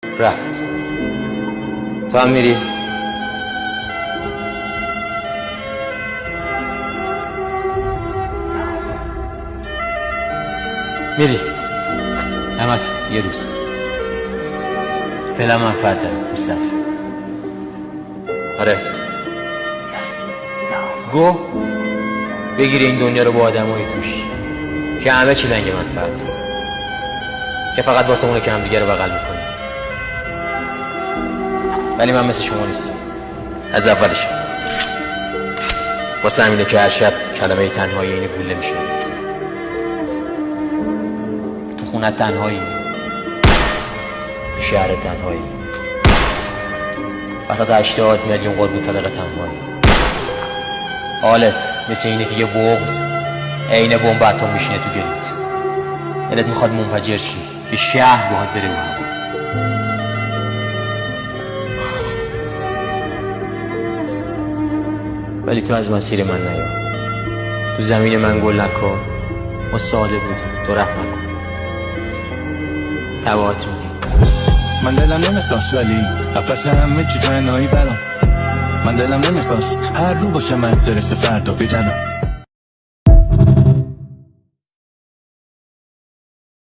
رفت. تو هم میری؟ میری همت یه روز فعلا منفعت دارم میسفر. آره گو بگیری این دنیا رو با آدمای توش که همه چی لنگ منفعت، که فقط واسه اونه که هم دیگه رو بغل میکنی. ولی من مثل شما نیستم، از اولشم واسه همینه که هر شب کلمه تنهایی اینه گوله میشه. تو خونه تنهایی، تو شهر تنهایی، وسط 80 میلیون قربون صدقه تنهایی. حالت مثل اینه که یه بغض عین بمب اتم میشینه تو گلوت، دلت میخواد منفجر شی، به شهر باهات بره رو هوا. ولی تو از مسیر من نیا، تو زمین من گل نکن. ما ساده بودیم، تو رحم نکن. تبعات میگی من دلم نمیخواست، ولی پس همه چی تنهایی برام. من دلم نمیخواست هر رو باشه من استرس فردا بجنم.